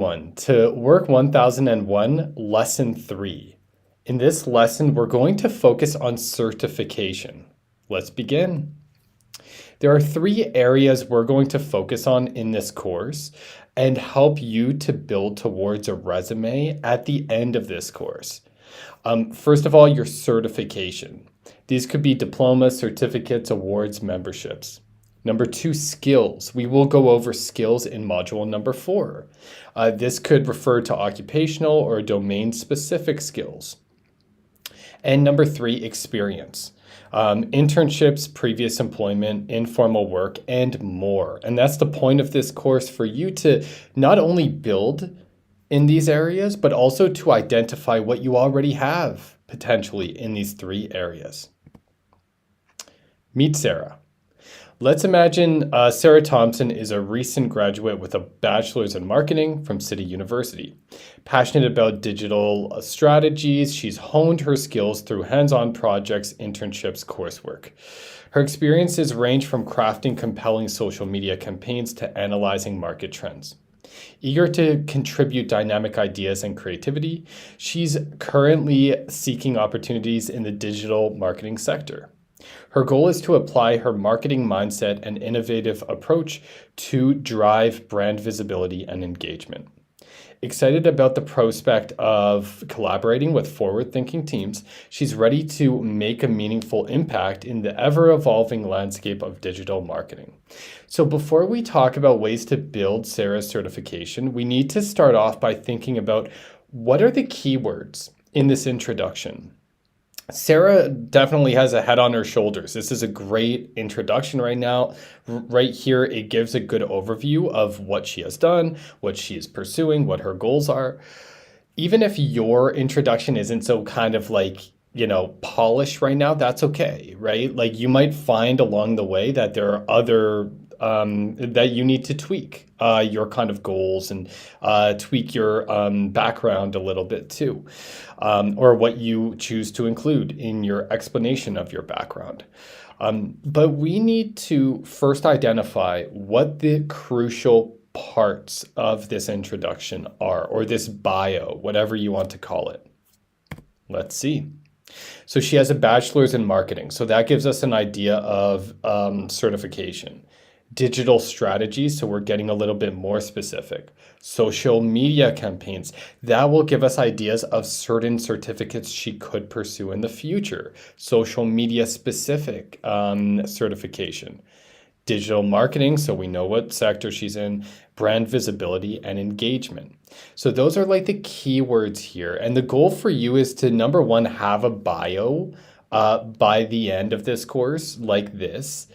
One to work 1001, lesson 3. In this lesson, we're going to focus on certification. Let's begin. There are 3 areas we're going to focus on in this course and help you to build towards a resume at the end of this course. First of all, your certification. These could be diplomas, certificates, awards, memberships. Number 2, skills. We will go over skills in module number 4. This could refer to occupational or domain-specific skills. And number 3, experience. Internships, previous employment, informal work, and more. And that's the point of this course, for you to not only build in these areas, but also to identify what you already have potentially in these 3 areas. Meet Sarah. Let's imagine Sarah Thompson is a recent graduate with a bachelor's in marketing from City University. Passionate about digital strategies, she's honed her skills through hands-on projects, internships, coursework. Her experiences range from crafting compelling social media campaigns to analyzing market trends. Eager to contribute dynamic ideas and creativity, she's currently seeking opportunities in the digital marketing sector. Her goal is to apply her marketing mindset and innovative approach to drive brand visibility and engagement. Excited about the prospect of collaborating with forward-thinking teams, she's ready to make a meaningful impact in the ever-evolving landscape of digital marketing. So before we talk about ways to build Sarah's certification, we need to start off by thinking about what are the keywords in this introduction. Sarah definitely has a head on her shoulders. This is a great introduction right now. Right here, it gives a good overview of what she has done, what she is pursuing, what her goals are. Even if your introduction isn't so kind of like, polished right now, that's okay, right? Like, you might find along the way that there are other that you need to tweak your kind of goals and tweak your background a little bit too, or what you choose to include in your explanation of your background. But we need to first identify what the crucial parts of this introduction are, or this bio, whatever you want to call it. Let's see. So she has a bachelor's in marketing. So that gives us an idea of certification. Digital strategies, so we're getting a little bit more specific. Social media campaigns, that will give us ideas of certain certificates she could pursue in the future. Social media specific certification. Digital marketing, so we know what sector she's in. Brand visibility and engagement. So those are like the keywords here. And the goal for you is to, number 1, have a bio by the end of this course, like this.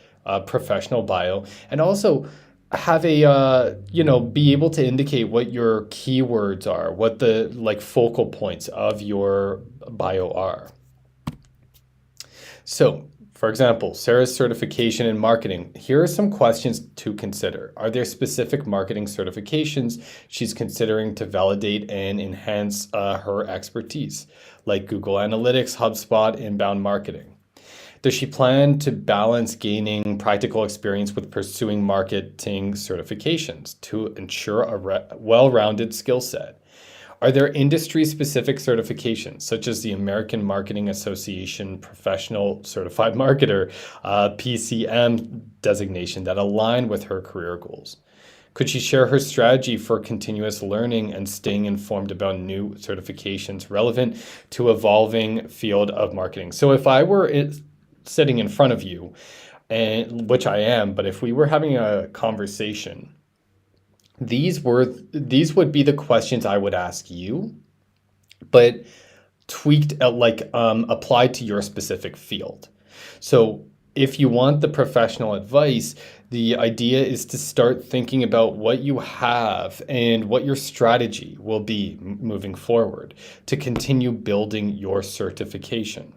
Professional bio, and also have a be able to indicate what your keywords are, what the focal points of your bio are. So for example, Sarah's certification in marketing. Here are some questions to consider. Are there specific marketing certifications she's considering to validate and enhance her expertise, like Google Analytics, HubSpot, inbound marketing? Does she plan to balance gaining practical experience with pursuing marketing certifications to ensure a well-rounded skill set? Are there industry-specific certifications, such as the American Marketing Association Professional Certified Marketer, PCM designation, that align with her career goals? Could she share her strategy for continuous learning and staying informed about new certifications relevant to evolving field of marketing? So if I were sitting in front of you, and which I am, but if we were having a conversation, these would be the questions I would ask you, but tweaked applied to your specific field. So if you want the professional advice, the idea is to start thinking about what you have and what your strategy will be moving forward to continue building your certification.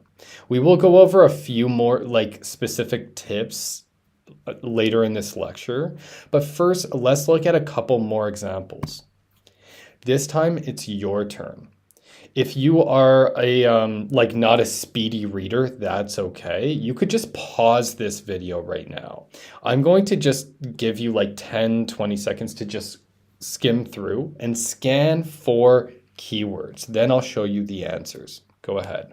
We will go over a few more specific tips later in this lecture, but first let's look at a couple more examples. This time it's your turn. If you are not a speedy reader, that's okay. You could just pause this video right now. I'm going to just give you 10, 20 seconds to just skim through and scan for keywords. Then I'll show you the answers. Go ahead.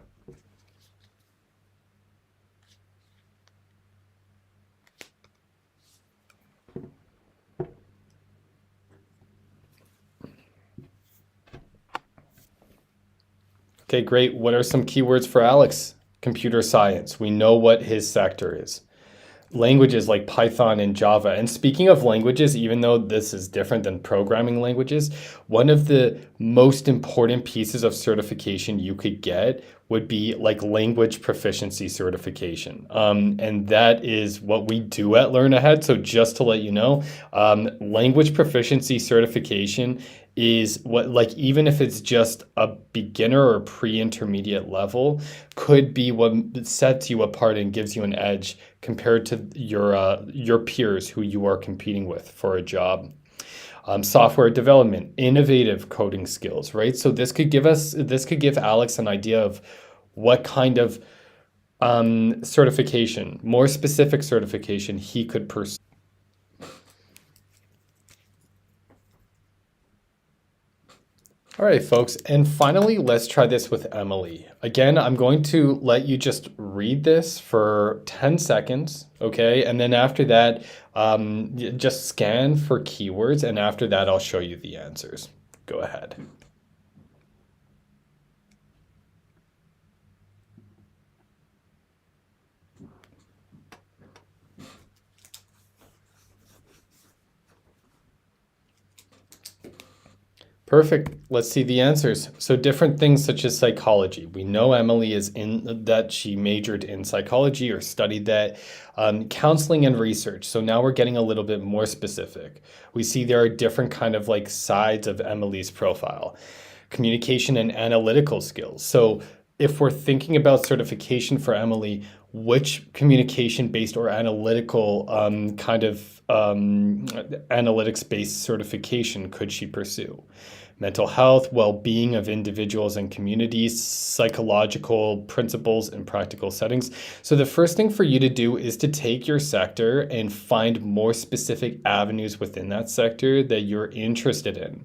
Okay, great. What are some keywords for Alex? Computer science. We know what his sector is. Languages like Python and Java. And speaking of languages, even though this is different than programming languages, one of the most important pieces of certification you could get would be like language proficiency certification. And that is what we do at Learn Ahead. So just to let you know, language proficiency certification is what, like, even if it's just a beginner or pre-intermediate level, could be what sets you apart and gives you an edge compared to your peers who you are competing with for a job. Software development, innovative coding skills, right? So this could give Alex an idea of what kind of certification, more specific certification he could pursue. All right, folks, and finally, let's try this with Emily. Again, I'm going to let you just read this for 10 seconds, okay? And then after that, just scan for keywords, and after that, I'll show you the answers. Go ahead. Perfect. Let's see the answers. So different things such as psychology. We know Emily is in that she majored in psychology or studied that. Counseling and research. So now we're getting a little bit more specific. We see there are different kind of like sides of Emily's profile. Communication and analytical skills. So if we're thinking about certification for Emily, which communication-based or analytical analytics-based certification could she pursue? Mental health, well-being of individuals and communities, psychological principles and practical settings. So the first thing for you to do is to take your sector and find more specific avenues within that sector that you're interested in.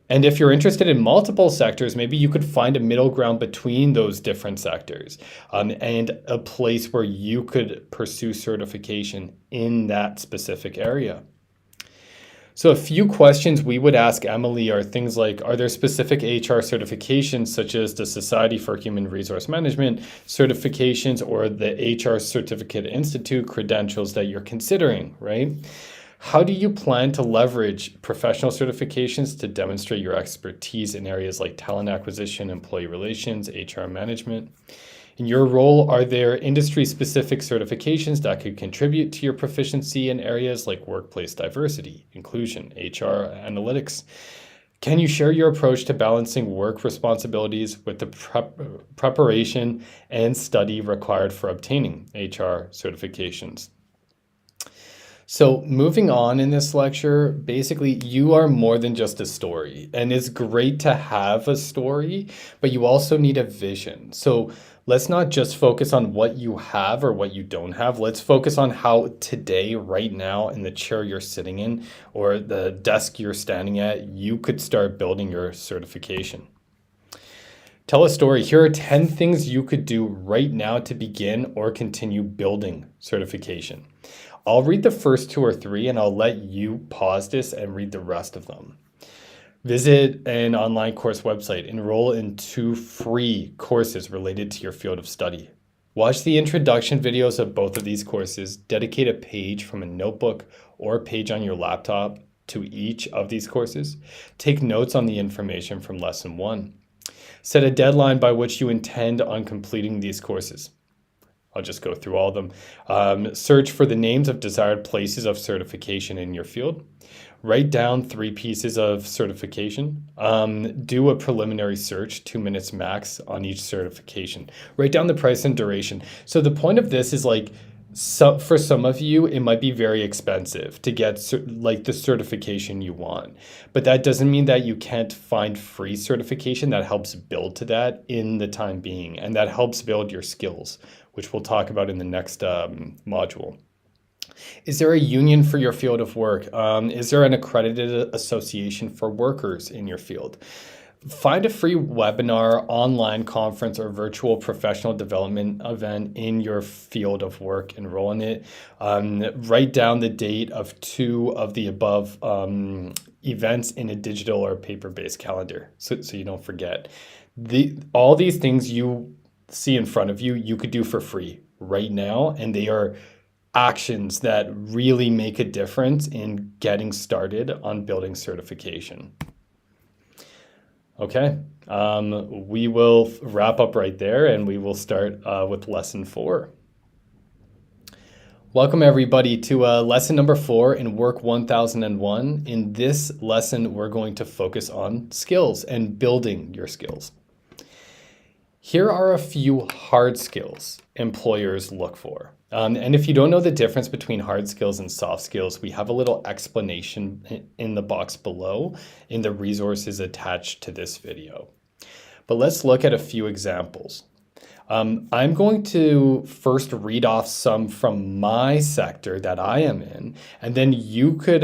And if you're interested in multiple sectors, maybe you could find a middle ground between those different sectors, and a place where you could pursue certification in that specific area. So a few questions we would ask Emily are things like, are there specific HR certifications such as the Society for Human Resource Management certifications or the HR Certificate Institute credentials that you're considering, right? How do you plan to leverage professional certifications to demonstrate your expertise in areas like talent acquisition, employee relations, HR management? In your role, are there industry-specific certifications that could contribute to your proficiency in areas like workplace diversity, inclusion, HR, analytics? Can you share your approach to balancing work responsibilities with the preparation and study required for obtaining HR certifications? So moving on in this lecture, basically you are more than just a story, and it's great to have a story, but you also need a vision. So let's not just focus on what you have or what you don't have. Let's focus on how today, right now, in the chair you're sitting in or the desk you're standing at, you could start building your certification. Tell a story. Here are 10 things you could do right now to begin or continue building certification. I'll read the first 2 or 3 and I'll let you pause this and read the rest of them. Visit an online course website. Enroll in 2 free courses related to your field of study. Watch the introduction videos of both of these courses. Dedicate a page from a notebook or a page on your laptop to each of these courses. Take notes on the information from lesson 1. Set a deadline by which you intend on completing these courses. I'll just go through all of them. Search for the names of desired places of certification in your field. Write down 3 pieces of certification. Do a preliminary search, 2 minutes max on each certification. Write down the price and duration. So the point of this is like, so for some of you, it might be very expensive to get like the certification you want, but that doesn't mean that you can't find free certification that helps build to that in the time being, and that helps build your skills, which we'll talk about in the next module. Is there a union for your field of work? Is there an accredited association for workers in your field? Find a free webinar, online conference, or virtual professional development event in your field of work. Enroll in it. Write down the date of 2 of the above events in a digital or paper-based calendar so you don't forget. All these things you see in front of you, you could do for free right now, and they are actions that really make a difference in getting started on building certification. Okay, we will wrap up right there and we will start with lesson 4. Welcome everybody to lesson number 4 in work 1001. In this lesson, we're going to focus on skills and building your skills. Here are a few hard skills employers look for. And if you don't know the difference between hard skills and soft skills, we have a little explanation in the box below in the resources attached to this video. But let's look at a few examples. I'm going to first read off some from my sector that I am in, and then you could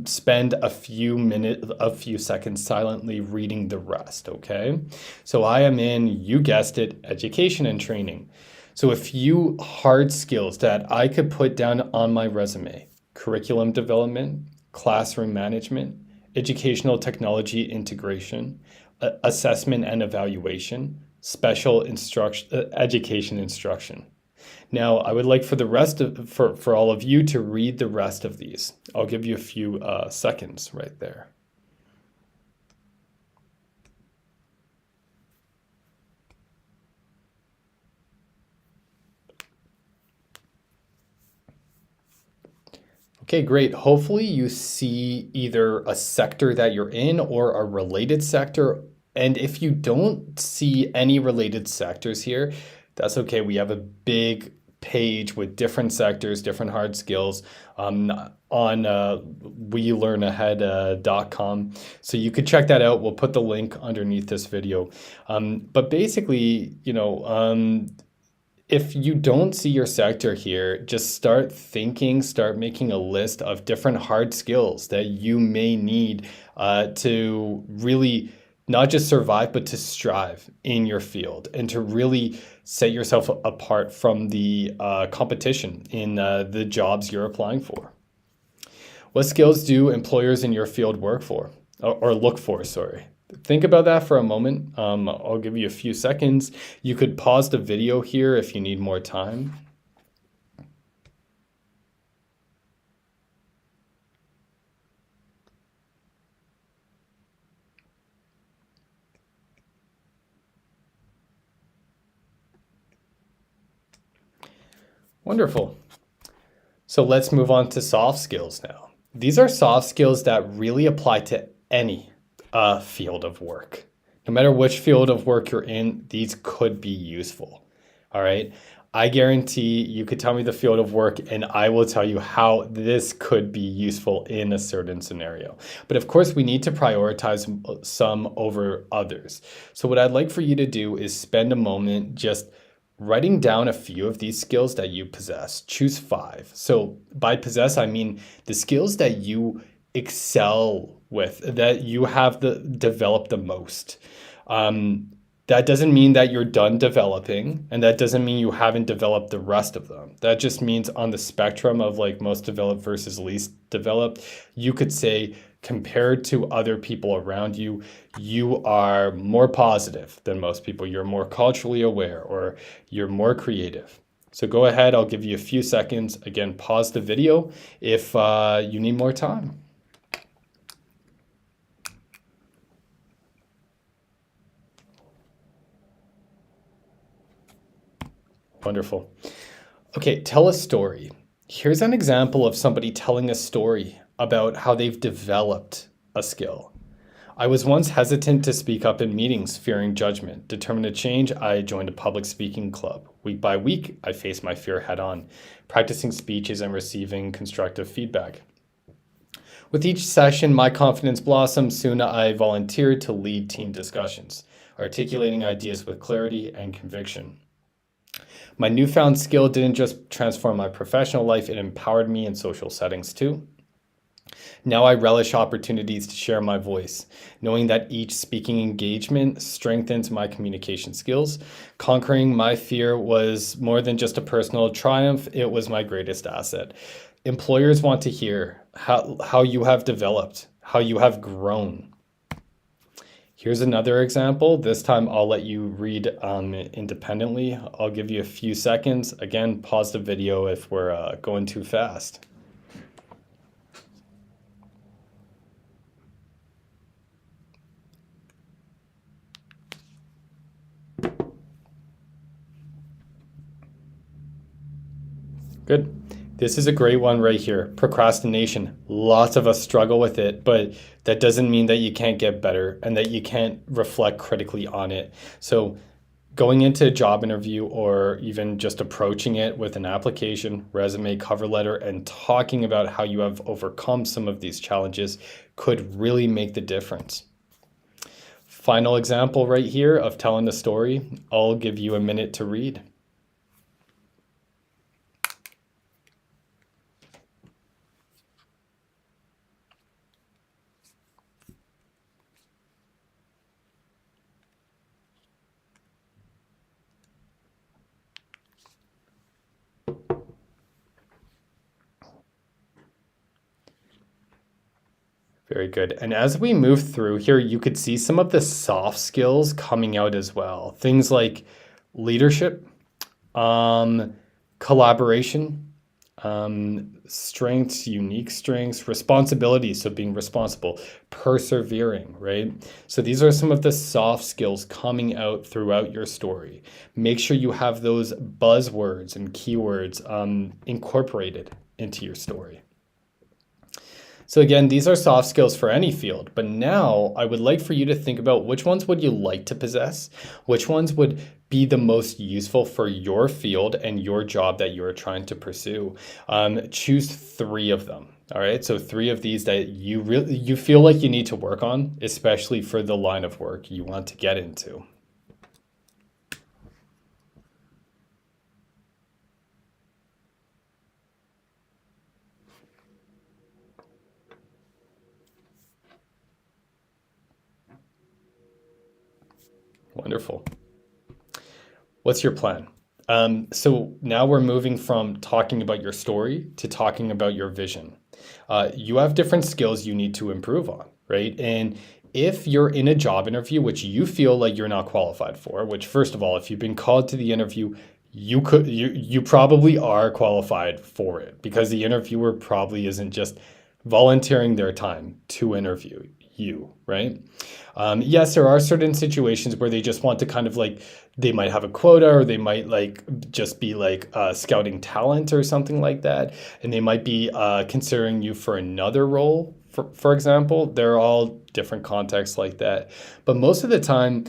spend a few seconds silently reading the rest, okay? So I am in, you guessed it, education and training. So a few hard skills that I could put down on my resume: curriculum development, classroom management, educational technology integration, assessment and evaluation, special education instruction. Now, I would like for the rest of for all of you to read the rest of these. I'll give you a few seconds right there. Okay, great. Hopefully you see either a sector that you're in or a related sector. And if you don't see any related sectors here, that's okay. We have a big page with different sectors, different hard skills on welearnahead.com. So you could check that out. We'll put the link underneath this video. But basically, if you don't see your sector here, just start making a list of different hard skills that you may need to really not just survive, but to strive in your field and to really set yourself apart from the competition in the jobs you're applying for. What skills do employers in your field work for or look for, sorry? Think about that for a moment. I'll give you a few seconds. You could pause the video here if you need more time. Wonderful. So let's move on to soft skills now. These are soft skills that really apply to any field of work. No matter which field of work you're in, these could be useful. All right. I guarantee you could tell me the field of work and I will tell you how this could be useful in a certain scenario. But of course, we need to prioritize some over others. So what I'd like for you to do is spend a moment just writing down a few of these skills that you possess. Choose 5. So by possess, I mean the skills that you excel with, that you have developed the most. That doesn't mean that you're done developing, and that doesn't mean you haven't developed the rest of them. That just means on the spectrum of like most developed versus least developed, you could say compared to other people around you, you are more positive than most people. You're more culturally aware, or you're more creative. So go ahead, I'll give you a few seconds. Again, pause the video if you need more time. Wonderful. Okay, tell a story. Here's an example of somebody telling a story about how they've developed a skill. I was once hesitant to speak up in meetings, fearing judgment. Determined to change, I joined a public speaking club. Week by week, I faced my fear head on, practicing speeches and receiving constructive feedback. With each session, my confidence blossomed. Soon I volunteered to lead team discussions, articulating ideas with clarity and conviction. My newfound skill didn't just transform my professional life, it empowered me in social settings too. Now I relish opportunities to share my voice, knowing that each speaking engagement strengthens my communication skills. Conquering my fear was more than just a personal triumph, it was my greatest asset. Employers want to hear how you have developed, how you have grown. Here's another example. This time I'll let you read independently. I'll give you a few seconds. Again, pause the video if we're going too fast. Good. This is a great one right here. Procrastination. Lots of us struggle with it, but that doesn't mean that you can't get better and that you can't reflect critically on it. So, going into a job interview or even just approaching it with an application, resume, cover letter, and talking about how you have overcome some of these challenges could really make the difference. Final example right here of telling a story. I'll give you a minute to read. Very good. And as we move through here, you could see some of the soft skills coming out as well. Things like leadership, collaboration, strengths, unique strengths, responsibility, so being responsible, persevering, right? So these are some of the soft skills coming out throughout your story. Make sure you have those buzzwords and keywords incorporated into your story. So again, these are soft skills for any field, but now I would like for you to think about which ones would you like to possess, which ones would be the most useful for your field and your job that you're trying to pursue. Choose 3 of them. All right, so 3 of these that you feel like you need to work on, especially for the line of work you want to get into. Wonderful. What's your plan? So now we're moving from talking about your story to talking about your vision. You have different skills you need to improve on, right? And if you're in a job interview which you feel like you're not qualified for, which first of all, if you've been called to the interview, you probably are qualified for it because the interviewer probably isn't just volunteering their time to interview you, right? Yes, there are certain situations where they just want to kind of like, they might have a quota or they might like just be like scouting talent or something like that. And they might be considering you for another role, for example. They're all different contexts like that. But most of the time,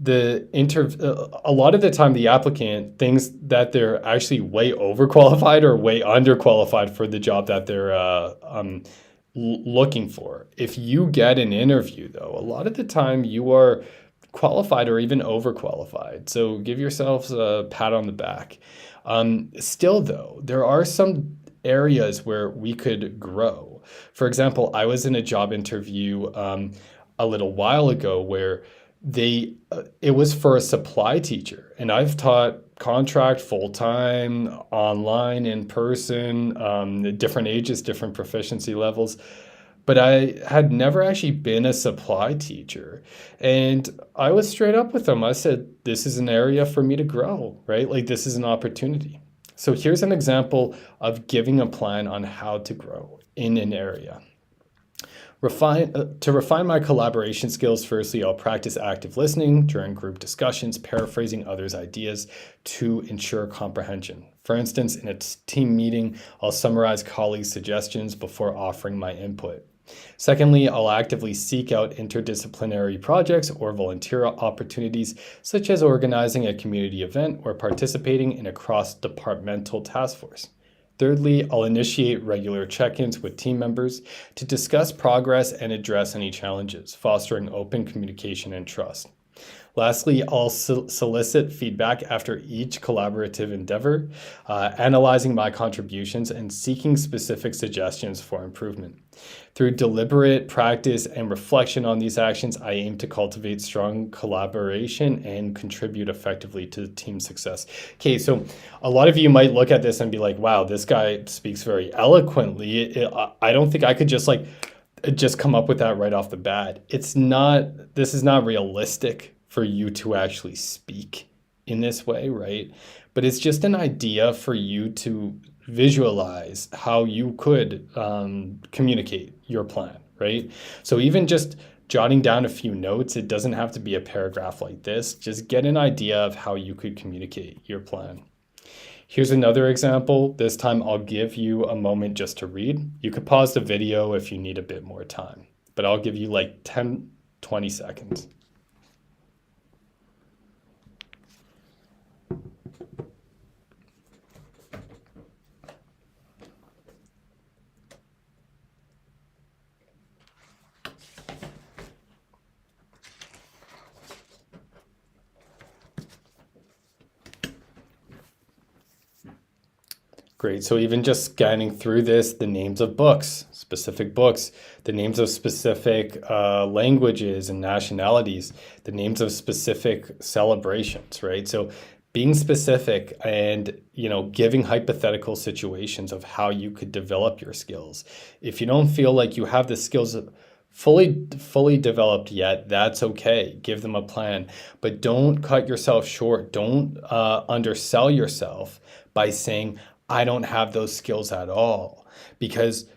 a lot of the time the applicant thinks that they're actually way overqualified or way underqualified for the job that they're looking for. If you get an interview though, a lot of the time you are qualified or even overqualified. So give yourselves a pat on the back. Still though, there are some areas where we could grow. For example, I was in a job interview a little while ago where it was for a supply teacher, and I've taught contract, full-time, online, in person, different ages, different proficiency levels, but I had never actually been a supply teacher. And I was straight up with them. I said, this is an area for me to grow, right? Like this is an opportunity. So here's an example of giving a plan on how to grow in an area. To refine my collaboration skills, firstly, I'll practice active listening during group discussions, paraphrasing others' ideas to ensure comprehension. For instance, in a team meeting, I'll summarize colleagues' suggestions before offering my input. Secondly, I'll actively seek out interdisciplinary projects or volunteer opportunities, such as organizing a community event or participating in a cross-departmental task force. Thirdly, I'll initiate regular check-ins with team members to discuss progress and address any challenges, fostering open communication and trust. Lastly, I'll solicit feedback after each collaborative endeavor, analyzing my contributions and seeking specific suggestions for improvement. Through deliberate practice and reflection on these actions, I aim to cultivate strong collaboration and contribute effectively to team success. Okay, so a lot of you might look at this and be like, wow, this guy speaks very eloquently. I don't think I could just come up with that right off the bat. This is not realistic for you to actually speak in this way, right? But it's just an idea for you to visualize how you could communicate your plan, right? So even just jotting down a few notes, it doesn't have to be a paragraph like this. Just get an idea of how you could communicate your plan. Here's another example. This time I'll give you a moment just to read. You could pause the video if you need a bit more time, but I'll give you like 10, 20 seconds. Great. So even just scanning through this, the names of books, specific books, the names of specific languages and nationalities, the names of specific celebrations, right? So being specific and, giving hypothetical situations of how you could develop your skills. If you don't feel like you have the skills fully developed yet, that's okay. Give them a plan, but don't cut yourself short. Don't undersell yourself by saying, I don't have those skills at all, because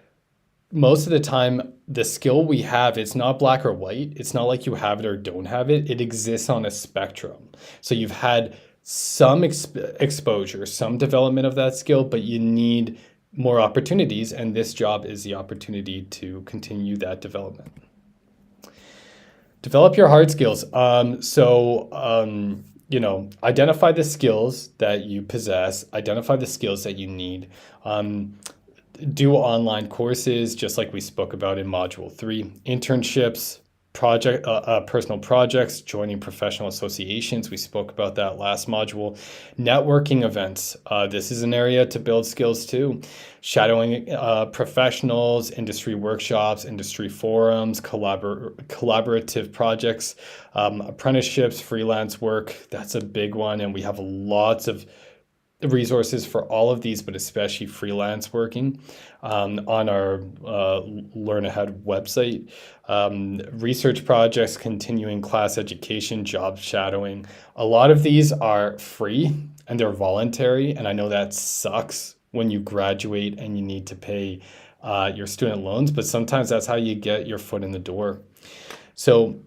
most of the time the skill we have, it's not black or white. It's not like you have it or don't have it. It exists on a spectrum. So you've had some exposure, some development of that skill, but you need more opportunities, and this job is the opportunity to continue that development. Develop your hard skills. Identify the skills that you possess, identify the skills that you need. Do online courses, just like we spoke about in Module 3, internships, personal projects, joining professional associations. We spoke about that last module. Networking events. This is an area to build skills too. Shadowing professionals, industry workshops, industry forums, collaborative projects, apprenticeships, freelance work. That's a big one. And we have lots of resources for all of these, but especially freelance working on our Learn Ahead website. Research projects, continuing class education, job shadowing. A lot of these are free and they're voluntary. And I know that sucks when you graduate and you need to pay your student loans, but sometimes that's how you get your foot in the door. So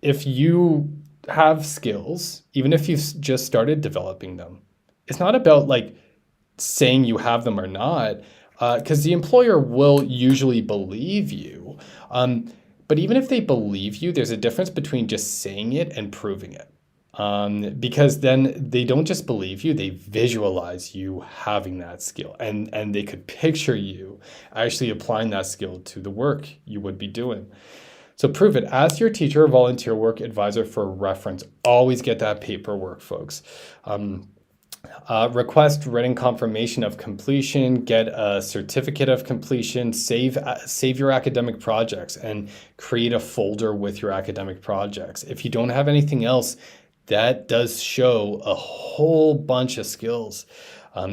if you have skills, even if you've just started developing them, it's not about like saying you have them or not, because the employer will usually believe you. But even if they believe you, there's a difference between just saying it and proving it. Because then they don't just believe you, they visualize you having that skill, and they could picture you actually applying that skill to the work you would be doing. So prove it. Ask your teacher or volunteer work advisor for reference. Always get that paperwork, folks. Request written confirmation of completion, get a certificate of completion, save your academic projects, and create a folder with your academic projects. If you don't have anything else, that does show a whole bunch of skills.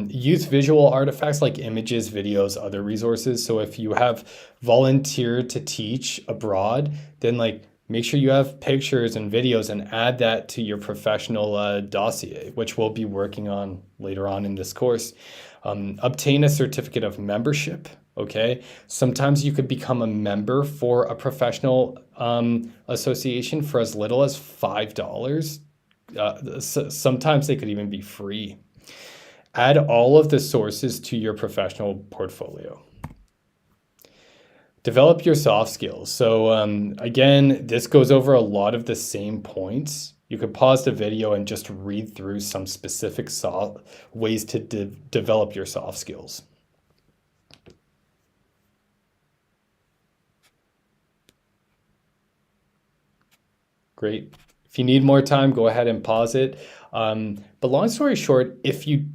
Use visual artifacts like images, videos, other resources. So if you have volunteered to teach abroad, then make sure you have pictures and videos and add that to your professional dossier, which we'll be working on later on in this course. Obtain a certificate of membership, okay? Sometimes you could become a member for a professional association for as little as $5. Sometimes they could even be free. Add all of the sources to your professional portfolio. Develop your soft skills. So again, this goes over a lot of the same points. You could pause the video and just read through some specific ways to develop your soft skills. Great. If you need more time, go ahead and pause it. But long story short, if you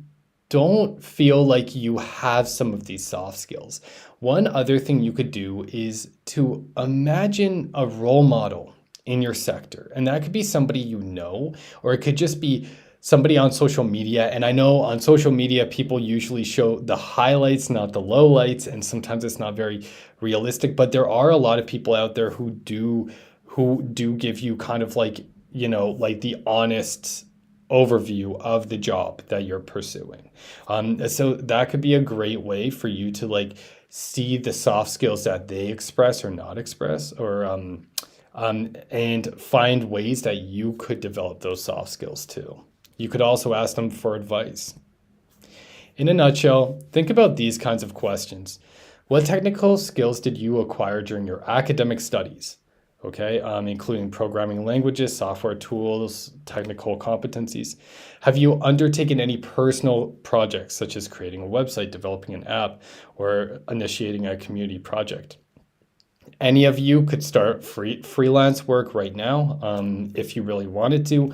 don't feel like you have some of these soft skills, one other thing you could do is to imagine a role model in your sector. And that could be somebody you know, or it could just be somebody on social media. And I know on social media, people usually show the highlights, not the lowlights. And sometimes it's not very realistic, but there are a lot of people out there who do give you kind of like, like the honest overview of the job that you're pursuing. So that could be a great way for you to like see the soft skills that they express or not express, or and find ways that you could develop those soft skills too. You could also ask them for advice. In a nutshell, think about these kinds of questions. What technical skills did you acquire during your academic studies? Okay, including programming languages, software tools, technical competencies. Have you undertaken any personal projects, such as creating a website, developing an app, or initiating a community project? Any of you could start freelance work right now, if you really wanted to,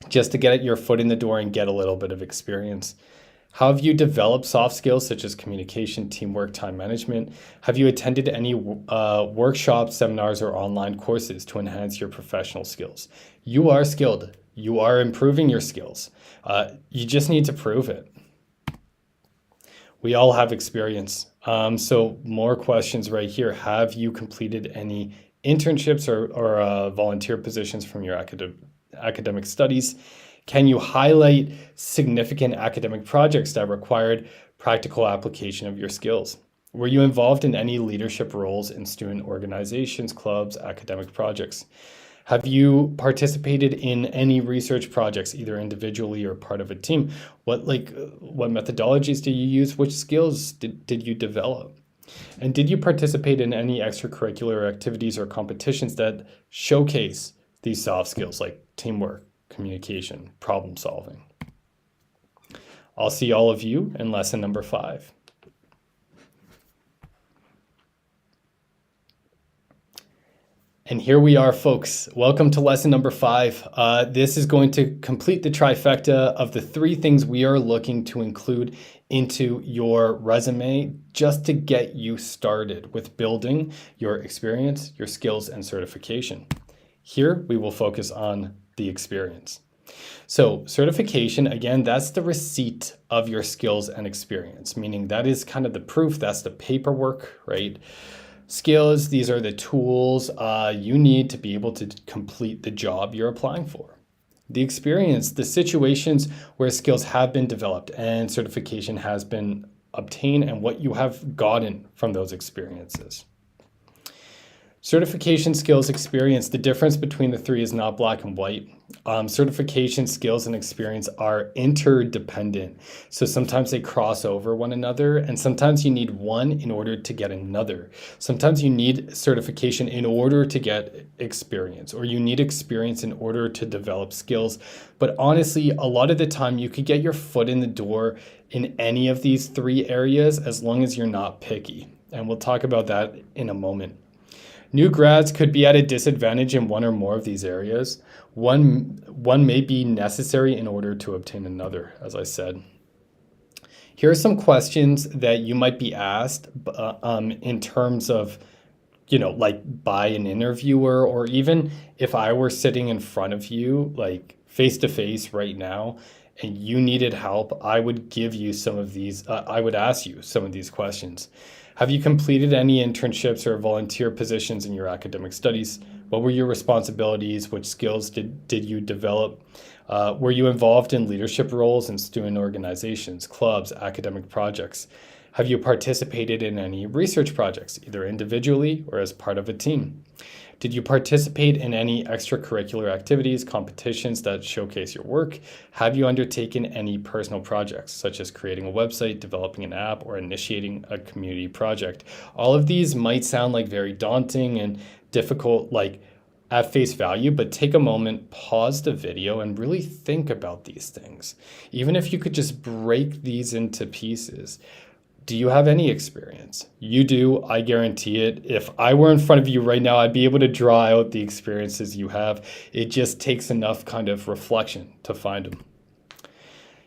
just to get your foot in the door and get a little bit of experience. How have you developed soft skills such as communication, teamwork, time management? Have you attended any workshops, seminars, or online courses to enhance your professional skills? You are skilled. You are improving your skills. You just need to prove it. We all have experience. So more questions right here. Have you completed any internships or volunteer positions from your academic studies? Can you highlight significant academic projects that required practical application of your skills? Were you involved in any leadership roles in student organizations, clubs, academic projects? Have you participated in any research projects, either individually or part of a team? What methodologies did you use? Which skills did you develop? And did you participate in any extracurricular activities or competitions that showcase these soft skills like teamwork, communication, problem solving? I'll see all of you in lesson number 5. And here we are, folks. Welcome to lesson number 5. This is going to complete the trifecta of the 3 things we are looking to include into your resume just to get you started with building your experience, your skills, and certification. Here, we will focus on the experience. So certification, again, that's the receipt of your skills and experience, meaning that is kind of the proof, that's the paperwork, right? Skills, these are the tools you need to be able to complete the job you're applying for. The experience, the situations where skills have been developed and certification has been obtained and what you have gotten from those experiences. Certification, skills, experience, the difference between the 3 is not black and white. Certification, skills, and experience are interdependent. So sometimes they cross over one another, and sometimes you need one in order to get another. Sometimes you need certification in order to get experience, or you need experience in order to develop skills. But honestly, a lot of the time you could get your foot in the door in any of these 3 areas as long as you're not picky. And we'll talk about that in a moment. New grads could be at a disadvantage in one or more of these areas. One may be necessary in order to obtain another, as I said. Here are some questions that you might be asked in terms of, like by an interviewer, or even if I were sitting in front of you, like face to face right now, and you needed help, I would give you some of these, I would ask you some of these questions. Have you completed any internships or volunteer positions in your academic studies? What were your responsibilities? Which skills did you develop? Were you involved in leadership roles in student organizations, clubs, academic projects? Have you participated in any research projects, either individually or as part of a team? Did you participate in any extracurricular activities, competitions that showcase your work? Have you undertaken any personal projects, such as creating a website, developing an app, or initiating a community project? All of these might sound like very daunting and difficult, like at face value, but take a moment, pause the video, and really think about these things. Even if you could just break these into pieces, Do you have any experience? You do, I guarantee it. If I were in front of you right now, I'd be able to draw out the experiences you have. It just takes enough kind of reflection to find them.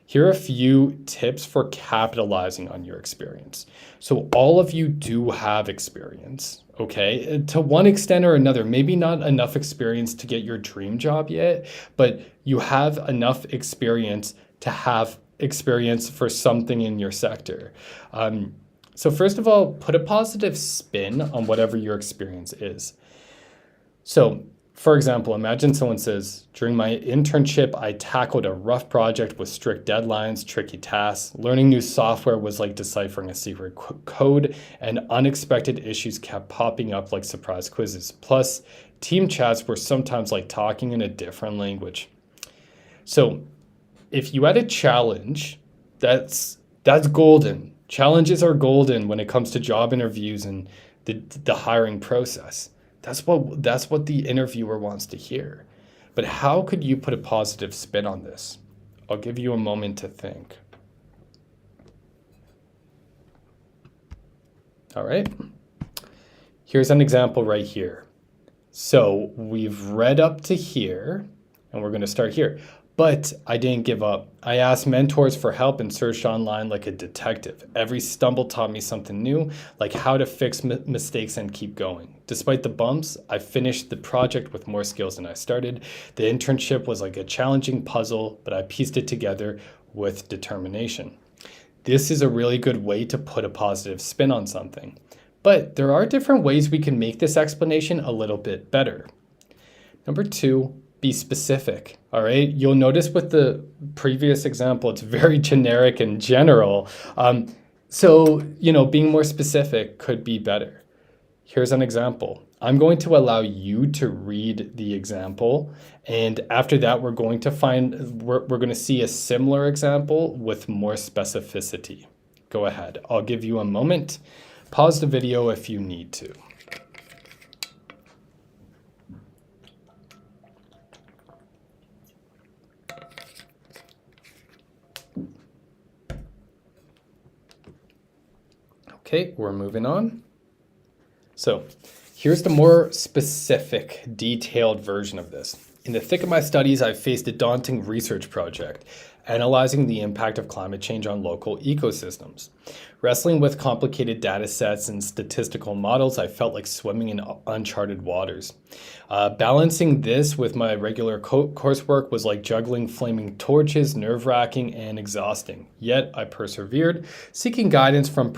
Here are a few tips for capitalizing on your experience. So all of you do have experience, okay? To one extent or another, maybe not enough experience to get your dream job yet, but you have enough experience to have experience for something in your sector. So first of all, put a positive spin on whatever your experience is. So for example, imagine someone says, during my internship, I tackled a rough project with strict deadlines, tricky tasks. Learning new software was like deciphering a secret code, and unexpected issues kept popping up like surprise quizzes. Plus, team chats were sometimes like talking in a different language. So if you had a challenge, that's golden. Challenges are golden when it comes to job interviews and the hiring process. That's what the interviewer wants to hear. But how could you put a positive spin on this? I'll give you a moment to think. All right. Here's an example right here. So we've read up to here, and we're going to start here. But I didn't give up. I asked mentors for help and searched online like a detective. Every stumble taught me something new, like how to fix mistakes and keep going. Despite the bumps, I finished the project with more skills than I started. The internship was like a challenging puzzle, but I pieced it together with determination. This is a really good way to put a positive spin on something. But there are different ways we can make this explanation a little bit better. Number 2, be specific, all right? You'll notice with the previous example, it's very generic and general. So, being more specific could be better. Here's an example. I'm going to allow you to read the example. And after that, we're going to see a similar example with more specificity. Go ahead. I'll give you a moment. Pause the video if you need to. Okay, we're moving on. So here's the more specific, detailed version of this. In the thick of my studies, I faced a daunting research project, analyzing the impact of climate change on local ecosystems. Wrestling with complicated data sets and statistical models, I felt like swimming in uncharted waters. Balancing this with my regular coursework was like juggling flaming torches, nerve-wracking and exhausting. Yet I persevered. Seeking guidance from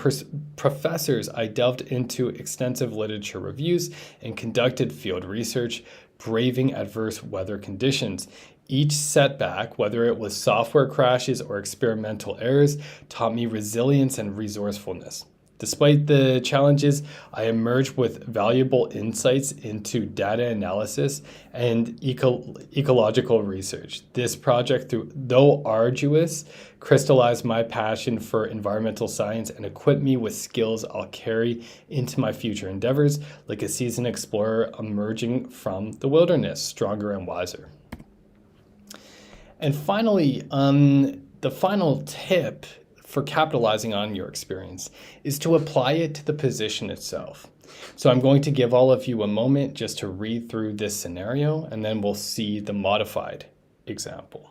professors, I delved into extensive literature reviews and conducted field research, braving adverse weather conditions. Each setback, whether it was software crashes or experimental errors, taught me resilience and resourcefulness. Despite the challenges, I emerged with valuable insights into data analysis and ecological research. This project, though arduous, crystallized my passion for environmental science and equipped me with skills I'll carry into my future endeavors, like a seasoned explorer emerging from the wilderness, stronger and wiser. And finally, the final tip for capitalizing on your experience is to apply it to the position itself. So I'm going to give all of you a moment just to read through this scenario, and then we'll see the modified example.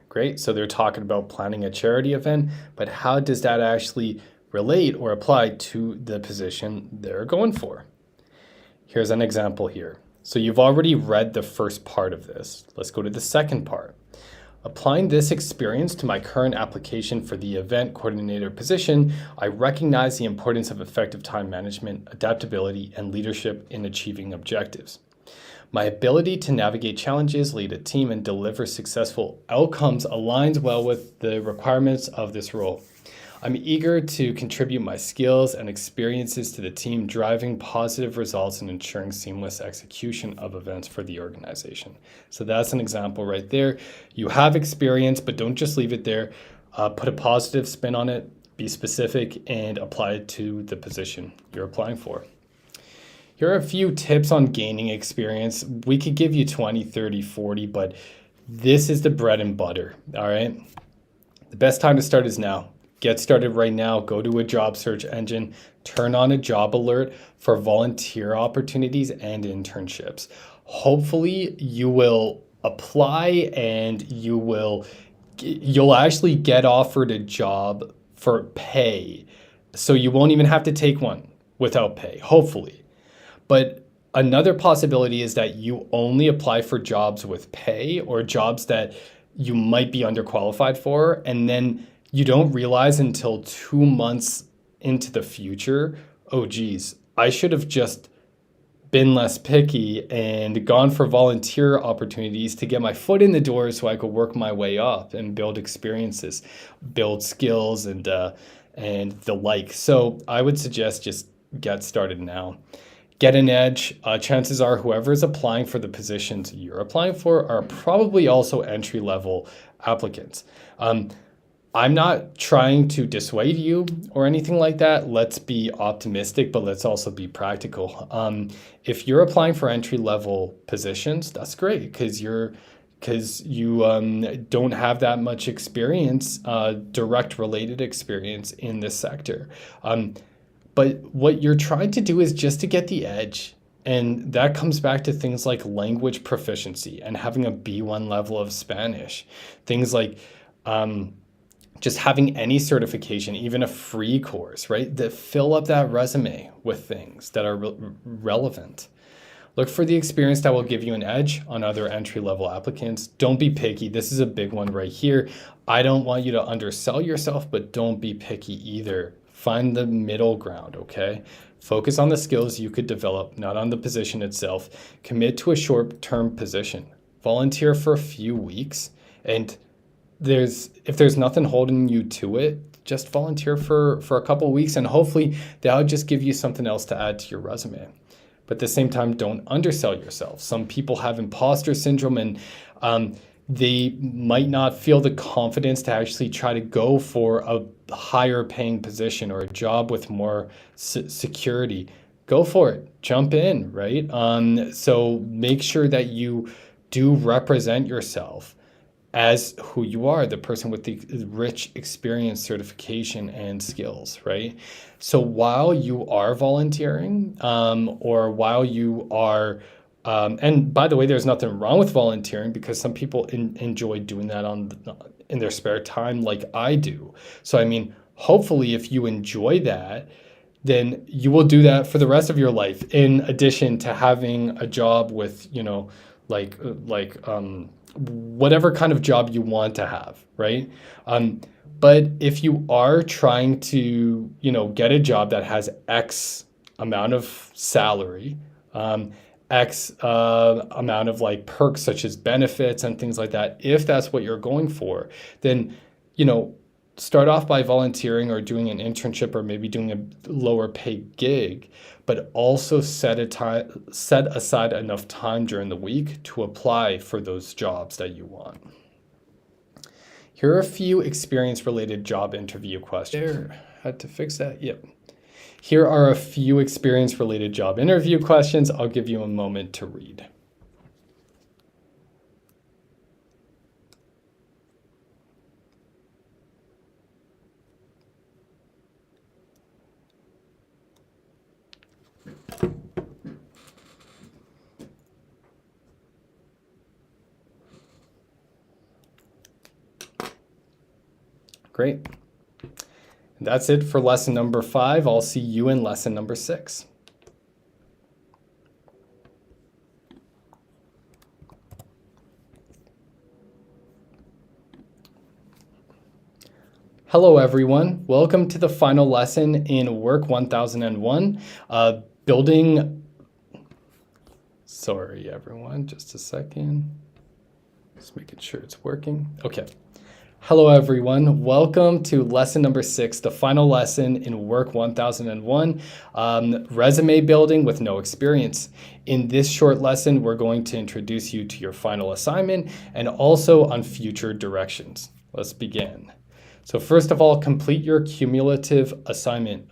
Great, so they're talking about planning a charity event, but how does that actually relate or apply to the position they're going for? Here's an example here. So you've already read the first part of this. Let's go to the second part. Applying this experience to my current application for the event coordinator position, I recognize the importance of effective time management, adaptability, and leadership in achieving objectives. My ability to navigate challenges, lead a team, and deliver successful outcomes aligns well with the requirements of this role. I'm eager to contribute my skills and experiences to the team, driving positive results and ensuring seamless execution of events for the organization. So that's an example right there. You have experience, but don't just leave it there. Put a positive spin on it. Be specific and apply it to the position you're applying for. Here are a few tips on gaining experience. We could give you 20, 30, 40, but this is the bread and butter, all right? The best time to start is now. Get started right now. Go to a job search engine, turn on a job alert for volunteer opportunities and internships. Hopefully you will apply and you'll actually get offered a job for pay. So you won't even have to take one without pay, hopefully. But another possibility is that you only apply for jobs with pay or jobs that you might be underqualified for, and then you don't realize until 2 months into the future, oh geez, I should have just been less picky and gone for volunteer opportunities to get my foot in the door so I could work my way up and build experiences, build skills and the like. So I would suggest just get started now. Get an edge. Chances are whoever is applying for the positions you're applying for are probably also entry-level applicants. I'm not trying to dissuade you or anything like that. Let's be optimistic, but let's also be practical. If you're applying for entry-level positions, that's great because you don't have that much experience, direct related experience in this sector. But what you're trying to do is just to get the edge. And that comes back to things like language proficiency and having a B1 level of Spanish. Things like just having any certification, even a free course, right? That fill up that resume with things that are relevant. Look for the experience that will give you an edge on other entry-level applicants. Don't be picky. This is a big one right here. I don't want you to undersell yourself, but don't be picky either. Find the middle ground, okay? Focus on the skills you could develop, not on the position itself. Commit to a short-term position. Volunteer for a few weeks, and if there's nothing holding you to it, just volunteer for a couple of weeks, and hopefully that'll just give you something else to add to your resume. But at the same time, don't undersell yourself. Some people have imposter syndrome and they might not feel the confidence to actually try to go for a higher paying position or a job with more security. Go for it. Jump in, right? So make sure that you do represent yourself as who you are, the person with the rich experience, certification, and skills, right? So while you are volunteering or while you are and by the way, there's nothing wrong with volunteering because some people enjoy doing that in their spare time like I do. So, I mean, hopefully if you enjoy that, then you will do that for the rest of your life in addition to having a job with, whatever kind of job you want to have, right? But if you are trying to, get a job that has X amount of salary, X amount of perks such as benefits and things like that, if that's what you're going for, then, start off by volunteering or doing an internship or maybe doing a lower paid gig, but also set aside enough time during the week to apply for those jobs that you want. Here are a few experience-related job interview questions. There, had to fix that, yep. Here are a few experience-related job interview questions. I'll give you a moment to read. Great. That's it for lesson number 5. I'll see you in lesson number 6. Hello everyone, welcome to the final lesson in Work 1001, sorry everyone, just a second, just making sure it's working, okay. Hello everyone, welcome to lesson number 6, the final lesson in Work 1001, resume building with no experience. In this short lesson, we're going to introduce you to your final assignment and also on future directions. Let's begin. So first of all, complete your cumulative assignment.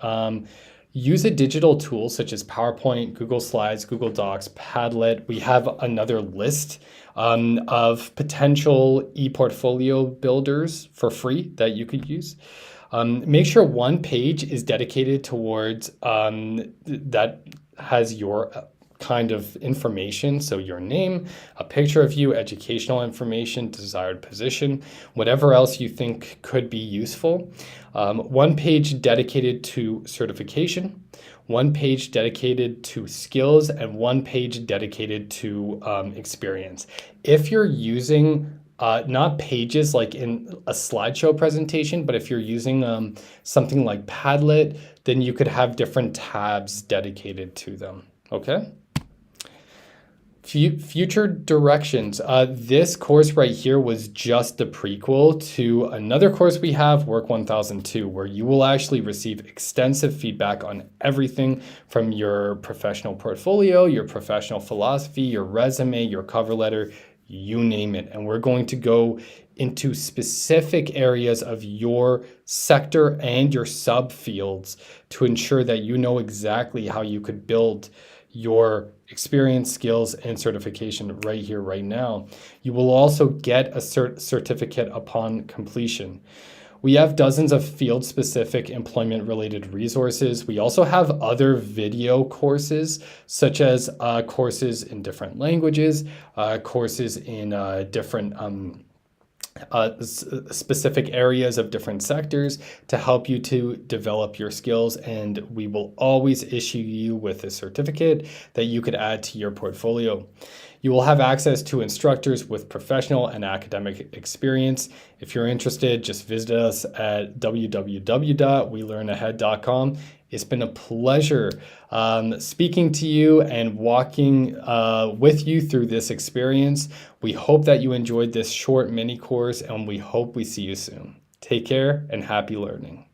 Use a digital tool such as PowerPoint, Google Slides, Google Docs, Padlet. We have another list of potential e-portfolio builders for free that you could use. Make sure one page is dedicated towards that has your kind of information. So your name, a picture of you, educational information, desired position, whatever else you think could be useful. One page dedicated to certification, one page dedicated to skills, and one page dedicated to experience. If you're using not pages like in a slideshow presentation, but if you're using something like Padlet, then you could have different tabs dedicated to them. Okay? Future directions. This course right here was just the prequel to another course we have, Work 1002, where you will actually receive extensive feedback on everything from your professional portfolio, your professional philosophy, your resume, your cover letter, you name it. And we're going to go into specific areas of your sector and your subfields to ensure that you know exactly how you could build your experience, skills, and certification right here, right now. You will also get a certificate upon completion. We have dozens of field-specific employment-related resources. We also have other video courses, such as courses in different languages, courses in different specific areas of different sectors to help you to develop your skills, and we will always issue you with a certificate that you could add to your portfolio. You will have access to instructors with professional and academic experience. If you're interested, just visit us at www.welearnahead.com. It's been a pleasure speaking to you and walking with you through this experience. We hope that you enjoyed this short mini course, and we hope we see you soon. Take care and happy learning.